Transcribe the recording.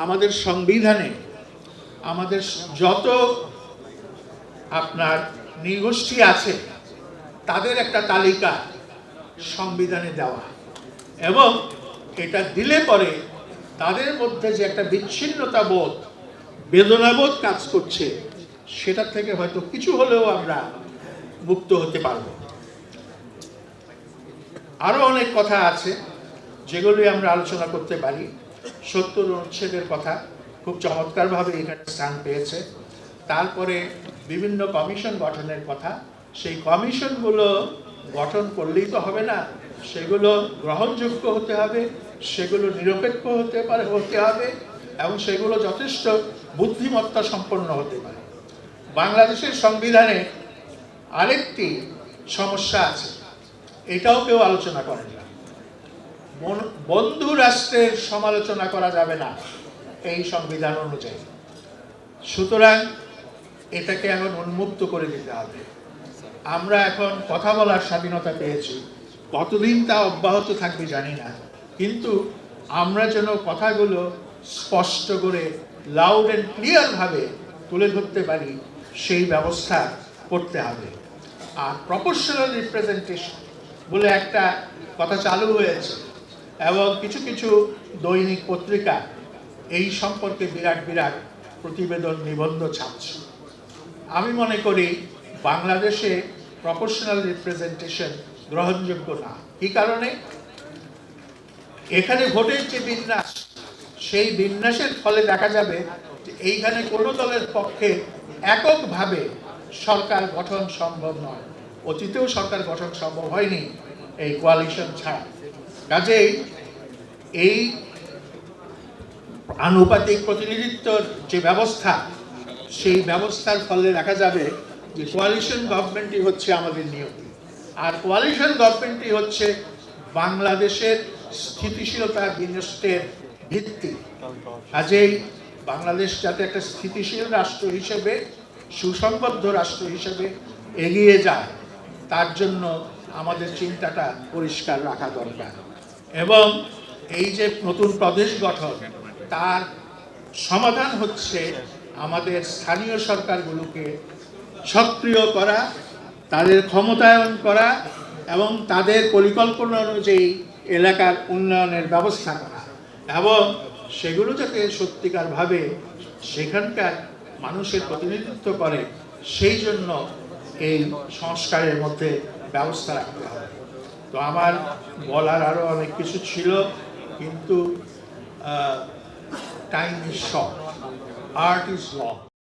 আমাদের সংবিধানে আমাদের যত আপনার নৃগোষ্ঠী আছে তাদের একটা তালিকা সংবিধানে দেওয়া, এবং এটা দিলে পরে তাদের মধ্যে যে একটা বিচ্ছিন্নতা বোধ, বেদনাবোধ কাজ করছে, সেটা থেকে হয়তো কিছু হলেও আমরা মুক্ত হতে পারব। আরো অনেক কথা আছে যেগুলি আমরা আলোচনা করতে পারি। ৭০ অনুচ্ছেদের কথা খুব চমৎকারভাবে এখানে স্থান পেয়েছে। তারপরে বিভিন্ন কমিশন গঠনের কথা, সেই কমিশনগুলো গঠন করলেই তো হবে না, সেগুলো গ্রহণযোগ্য হতে হবে, সেগুলো নিরপেক্ষ হতে হবে, এবং সেগুলো যথেষ্ট বুদ্ধিমত্তা সম্পন্ন হতে পারে। বাংলাদেশের সংবিধানে আরেকটি সমস্যা আছে, এটাও কেউ আলোচনা করে না। বন্ধু রাষ্ট্রের সমালোচনা করা যাবে না এই সংবিধান অনুযায়ী। সুতরাং এটাকে এখন উন্মুক্ত করে দিতে হবে। আমরা এখন কথা বলার স্বাধীনতা পেয়েছি, কতদিন তা অব্যাহত থাকবে জানি না, কিন্তু আমরা যেন কথাগুলো স্পষ্ট করে লাউড অ্যান্ড ক্লিয়ার ভাবে তুলে ধরতে পারি, সেই ব্যবস্থা করতে হবে। আর প্রপোর্শনাল রিপ্রেজেন্টেশন বলে একটা কথা চালু হয়েছে, এবং কিছু কিছু দৈনিক পত্রিকা এই সম্পর্কে বিরাট বিরাট প্রতিবেদন, নিবন্ধ ছাপছে। আমি মনে করি বাংলাদেশে প্রপোর্শনাল রিপ্রেজেন্টেশন গ্রহণযোগ্য না। কি কারণে? এখানে ভোটের যে বিন্যাস, সেই বিন্যাসের ফলে দেখা যাবে যে এইখানে কোনো দলের পক্ষে এককভাবে সরকার গঠন সম্ভব নয়। অতীতেও সরকার গঠন সম্ভব হয়নি এই কোয়ালিশন ছাড়া। কাজেই এই আনুপাতিক প্রতিনিধিত্বর যে ব্যবস্থা, সেই ব্যবস্থার ফলে দেখা যাবে যে কোয়ালিশন গভর্নমেন্টই হচ্ছে আমাদের নিয়তি, আর কোয়ালিশন গভর্নমেন্টই হচ্ছে বাংলাদেশের স্থিতিশীলতা বিনষ্টের ভিত্তি। কাজেই বাংলাদেশ যাতে একটা স্থিতিশীল রাষ্ট্র হিসেবে, সুসংবদ্ধ রাষ্ট্র হিসেবে এগিয়ে যায়, তার জন্য আমাদের চিন্তাটা পরিষ্কার রাখা দরকার। এবং এই যে নতুন প্রদেশ গঠন, তার সমাধান হচ্ছে আমাদের স্থানীয় সরকারগুলোকে সক্রিয় করা, তাদের ক্ষমতায়ন করা, এবং তাদের পরিকল্পনা অনুযায়ী এলাকার উন্নয়নের ব্যবস্থা করা, এবং সেগুলো যাতে সত্যিকারভাবে সেখানকার মানুষের প্রতিনিধিত্ব করে, সেই জন্য এই সংস্কারের মধ্যে ব্যবস্থা রাখতে হবে। তো আমার বলার আরো অনেক কিছু ছিল, কিন্তু time is short, art is long.